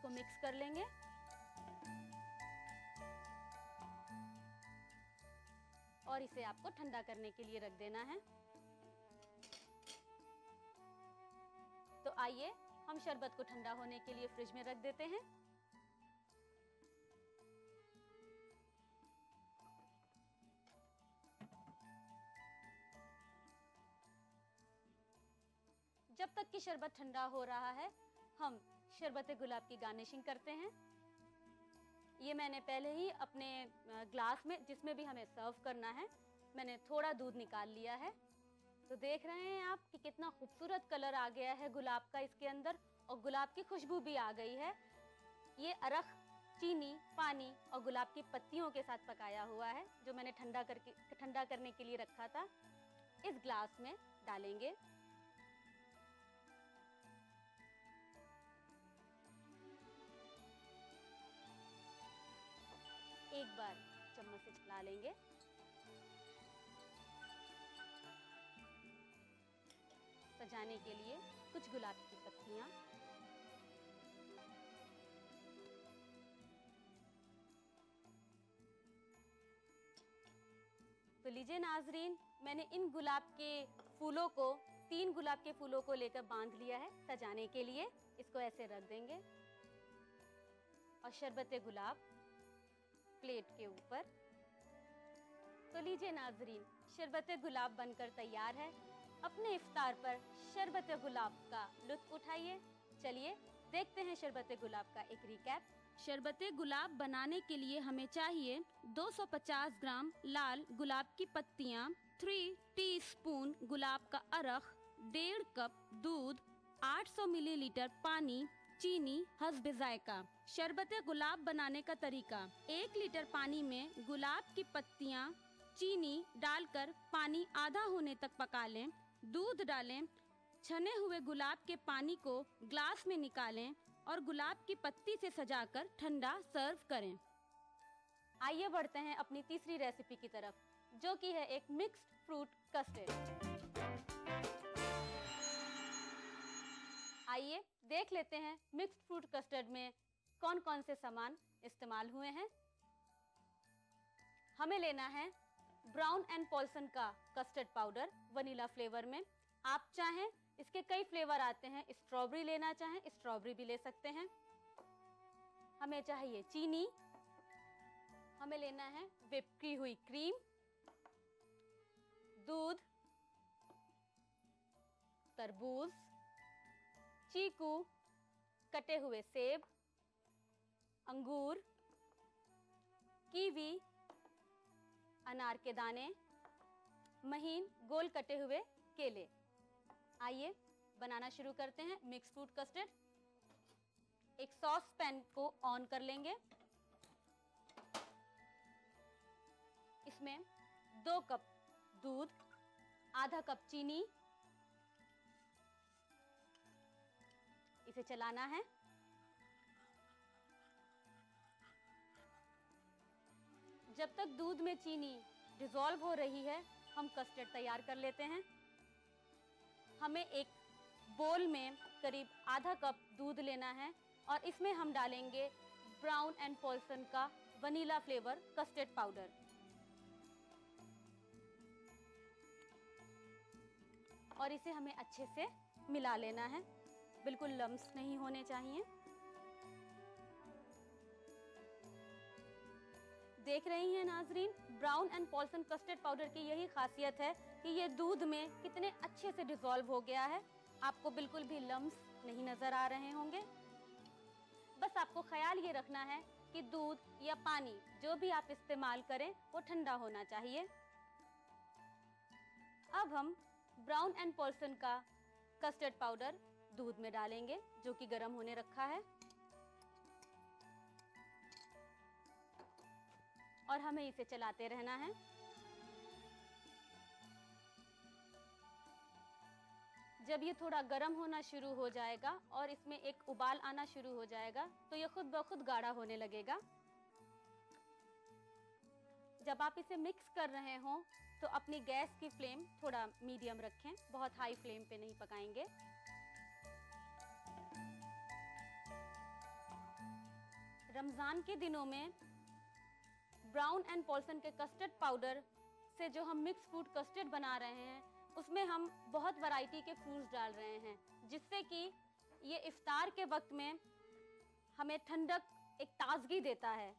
इसको मिक्स कर लेंगे। और इसे आपको ठंडा करने के लिए रख देना है। तो आइए हम शरबत को ठंडा होने के लिए फ्रिज में रख देते हैं। जब तक कि शरबत ठंडा हो रहा है, हम शरबत गुलाब की गार्निशिंग करते हैं। ये मैंने पहले ही अपने ग्लास में, जिसमें भी हमें सर्व करना है, मैंने थोड़ा दूध निकाल लिया है। तो देख रहे हैं आप कि कितना खूबसूरत कलर आ गया है गुलाब का इसके अंदर, और गुलाब की खुशबू भी आ गई है। ये अरख चीनी, पानी और गुलाब की पत्तियों के साथ पकाया हुआ है, जो मैंने ठंडा करने के लिए रखा था। इस ग्लास में डालेंगे। एक बार चम्मच से चला लेंगे। सजाने के लिए कुछ गुलाब की पत्तियां, तो लीजिए नाजरीन, मैंने इन गुलाब के फूलों को, 3 गुलाब के फूलों को लेकर बांध लिया है सजाने के लिए। इसको ऐसे रख देंगे और शरबत गुलाब प्लेट के ऊपर। तो लीजिए नाजरीन, शरबत गुलाब बनकर तैयार है। अपने इफ्तार पर शरबत गुलाब का लुत्फ उठाइए। चलिए देखते हैं शरबत गुलाब का एक रिकैप। शरबत गुलाब बनाने के लिए हमें चाहिए 250 ग्राम लाल गुलाब की पत्तियां, 3 टीस्पून गुलाब का अरख, 1.5 कप दूध, 800 मिलीलीटर पानी, चीनी हस्ब जायका। शरबत गुलाब बनाने का तरीका: 1 लीटर पानी में गुलाब की पत्तियां, चीनी डालकर पानी आधा होने तक पका लें। दूध डालें, छने हुए गुलाब के पानी को ग्लास में निकालें और गुलाब की पत्ती से सजाकर ठंडा सर्व करें। आइए बढ़ते हैं अपनी तीसरी रेसिपी की तरफ, जो कि है एक मिक्स्ड फ्रूट कस्टर्ड। आइए देख लेते हैं मिक्स्ड फ्रूट कस्टर्ड में कौन कौन से सामान इस्तेमाल हुए हैं। हमें लेना है ब्राउन एंड पॉल्सन का कस्टर्ड पाउडर वनीला फ्लेवर में। आप चाहें, इसके कई फ्लेवर आते हैं, स्ट्रॉबेरी लेना चाहें स्ट्रॉबेरी भी ले सकते हैं। हमें चाहिए चीनी, हमें लेना है व्हिप की हुई क्रीम, दूध, तरबूज, चीकू, कटे हुए सेब, अंगूर, कीवी, अनार के दाने, महीन गोल कटे हुए केले। आइए बनाना शुरू करते हैं मिक्स फ्रूट कस्टर्ड। एक सॉस पैन को ऑन कर लेंगे। इसमें 2 कप दूध, आधा कप चीनी, इसे चलाना है। जब तक दूध में चीनी डिसॉल्व हो रही है, हम कस्टर्ड तैयार कर लेते हैं। हमें एक बोल में करीब आधा कप दूध लेना है और इसमें हम डालेंगे ब्राउन एंड पॉल्सन का वनीला फ्लेवर कस्टर्ड पाउडर। और इसे हमें अच्छे से मिला लेना है, बिल्कुल लम्स नहीं होने चाहिए। देख रही हैं नाजरीन, Brown and Polson custard powder की यही खासियत है कि ये दूध में कितने अच्छे से डिसॉल्व हो गया है। आपको बिल्कुल भी लम्स नहीं नजर आ रहे होंगे। बस आपको ख्याल ये रखना है कि दूध या पानी जो भी आप इस्तेमाल करें वो ठंडा होना चाहिए। अब हम ब्राउन एंड पॉल्सन का कस्टर्ड पाउडर दूध में डालेंगे, जो कि गर्म होने रखा है, और हमें इसे चलाते रहना है। जब ये थोड़ा गर्म होना शुरू हो जाएगा और इसमें एक उबाल आना शुरू हो जाएगा, तो ये खुद ब खुद गाढ़ा होने लगेगा। जब आप इसे मिक्स कर रहे हो तो अपनी गैस की फ्लेम थोड़ा मीडियम रखें, बहुत हाई फ्लेम पे नहीं पकाएंगे। रमज़ान के दिनों में ब्राउन एंड पॉल्सन के कस्टर्ड पाउडर से जो हम मिक्स फ्रूट कस्टर्ड बना रहे हैं, उसमें हम बहुत वैरायटी के फ्रूट्स डाल रहे हैं, जिससे कि ये इफ्तार के वक्त में हमें ठंडक, एक ताजगी देता है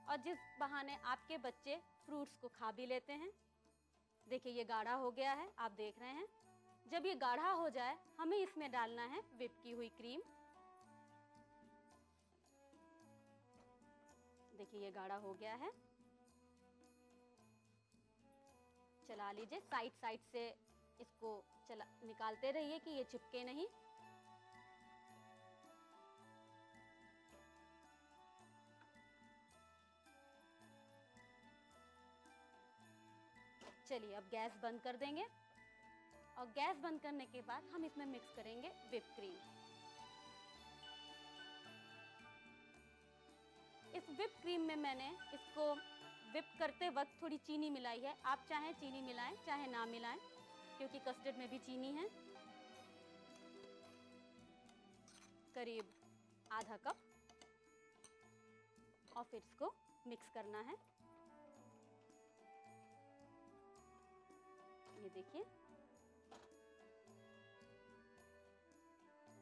और जिस बहाने आपके बच्चे फ्रूट्स को खा भी लेते हैं। देखिए ये गाढ़ा हो गया है, आप देख रहे हैं। जब ये गाढ़ा हो जाए, हमें इसमें डालना है व्हिप की हुई क्रीम। देखिए ये गाढ़ा हो गया है। चला लीजिए, साइड साइड से इसको निकालते रहिए कि ये चिपके नहीं। चलिए अब गैस बंद कर देंगे और गैस बंद करने के बाद हम इसमें मिक्स करेंगे व्हिप क्रीम। इस व्हिप क्रीम में मैंने इसको व्हिप करते वक्त थोड़ी चीनी मिलाई है। आप चाहे चीनी मिलाएं चाहे ना मिलाएं, क्योंकि कस्टर्ड में भी चीनी है। करीब आधा कप, और फिर इसको मिक्स करना है। ये देखिए,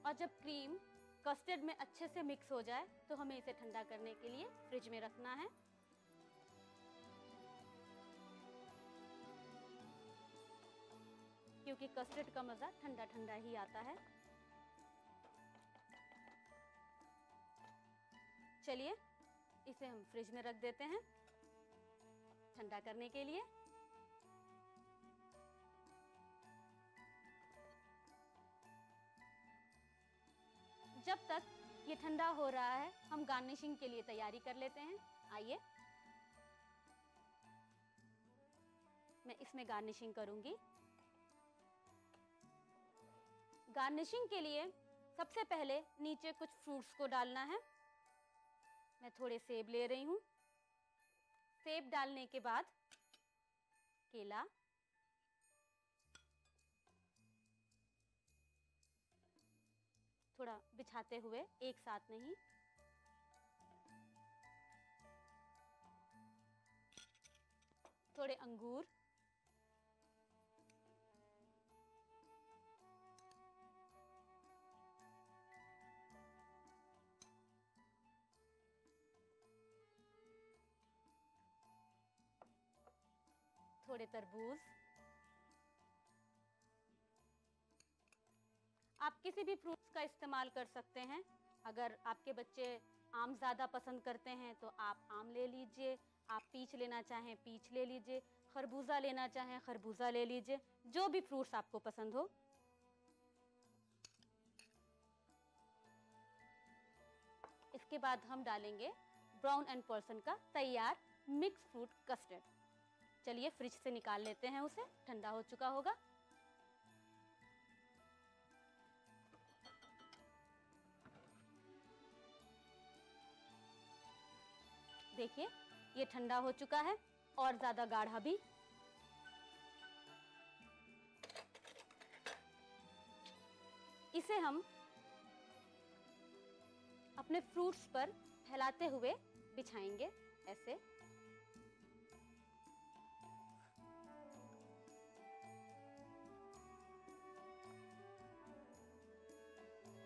और जब क्रीम कस्टर्ड में अच्छे से मिक्स हो जाए तो हमें इसे ठंडा करने के लिए फ्रिज में रखना है। क्योंकि कस्टर्ड का मजा ठंडा ठंडा ही आता है। चलिए इसे हम फ्रिज में रख देते हैं ठंडा करने के लिए। जब तक ये ठंडा हो रहा है, हम गार्निशिंग के लिए तैयारी कर लेते हैं। आइए, मैं इसमें गार्निशिंग करूंगी। गार्निशिंग के लिए सबसे पहले नीचे कुछ फ्रूट्स को डालना है। मैं थोड़े सेब ले रही हूं। सेब डालने के बाद केला, थोड़ा बिछाते हुए, एक साथ नहीं। थोड़े अंगूर, थोड़े तरबूज। आप किसी भी फ्रूट्स का इस्तेमाल कर सकते हैं। अगर आपके बच्चे आम ज़्यादा पसंद करते हैं तो आप आम ले लीजिए, आप पीच लेना चाहें पीच ले लीजिए, खरबूजा लेना चाहें खरबूजा ले लीजिए, जो भी फ्रूट्स आपको पसंद हो। इसके बाद हम डालेंगे ब्राउन एंड पॉल्सन का तैयार मिक्स फ्रूट कस्टर्ड। चलिए फ्रिज से निकाल लेते हैं उसे, ठंडा हो चुका होगा। देखिए ये ठंडा हो चुका है और ज्यादा गाढ़ा भी। इसे हम अपने फ्रूट्स पर फैलाते हुए बिछाएंगे ऐसे।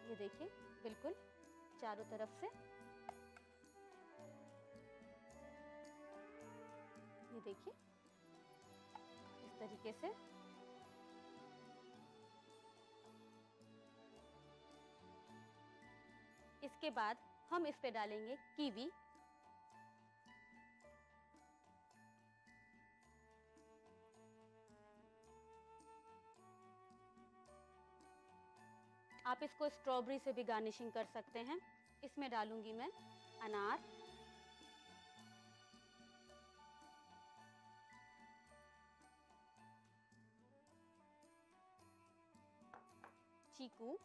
ये देखिए बिल्कुल चारों तरफ से। ये देखिए इस तरीके से। इसके बाद हम इस पे डालेंगे कीवी। आप इसको स्ट्रॉबेरी से भी गार्निशिंग कर सकते हैं। इसमें डालूंगी मैं अनार, चीकू,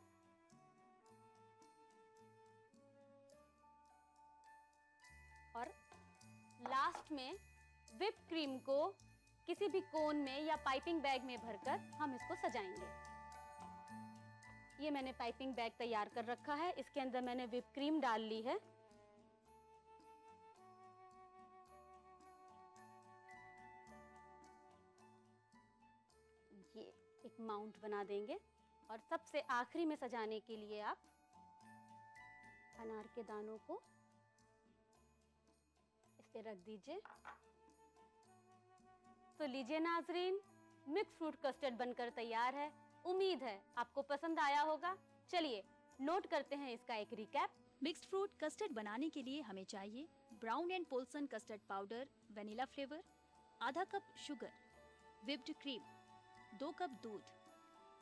और लास्ट में व्हिप क्रीम को किसी भी कोन में या पाइपिंग बैग में भरकर हम इसको सजाएंगे। ये मैंने पाइपिंग बैग तैयार कर रखा है, इसके अंदर मैंने व्हिप क्रीम डाल ली है। माउंट बना देंगे। और सबसे आखिरी में सजाने के लिए आप अनार के दानों को इस पे रख दीजिए। तो लीजिए नाजरीन, मिक्स फ्रूट कस्टर्ड बनकर तैयार है। उम्मीद है आपको पसंद आया होगा। चलिए नोट करते हैं इसका एक रिकैप। मिक्स्ड फ्रूट कस्टर्ड बनाने के लिए हमें चाहिए Brown and Polson custard powder vanilla flavour, आधा cup sugar, whipped cream, 2 cup दूध,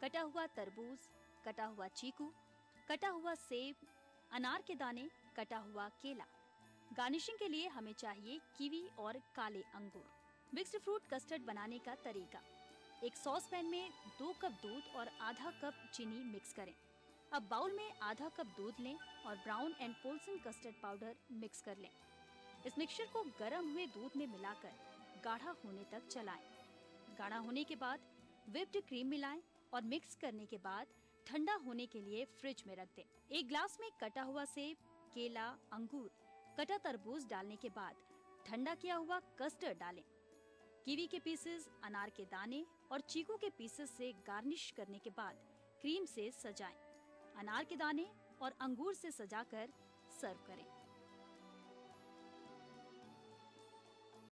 कटा हुआ तरबूज, कटा हुआ चीकू, कटा हुआ सेब, अनार के दाने, कटा हुआ केला। गार्निशिंग के लिए हमें चाहिए कीवी और काले अंगूर। मिक्स्ड फ्रूट कस्टर्ड बनाने का तरीका। एक सॉस पैन में 2 कप दूध और आधा कप चीनी मिक्स करें। अब बाउल में आधा कप दूध लें और brown and Polson custard powder mix कर लें। इस मिक्सचर को गर्म हुए दूध में मिलाकर गाढ़ा होने तक चलाएं। गाढ़ा होने के बाद व्हिप्ड क्रीम मिलाएं और मिक्स करने के बाद ठंडा होने के लिए फ्रिज में रख दें। एक ग्लास में कटा हुआ सेब, केला, अंगूर, कटा तरबूज डालने के बाद ठंडा किया हुआ कस्टर्ड डालें। कीवी के पीसेस, अनार के दाने और चीकू के पीसेस से गार्निश करने के बाद क्रीम से सजाएं। अनार के दाने और अंगूर से सजाकर सर्व करें।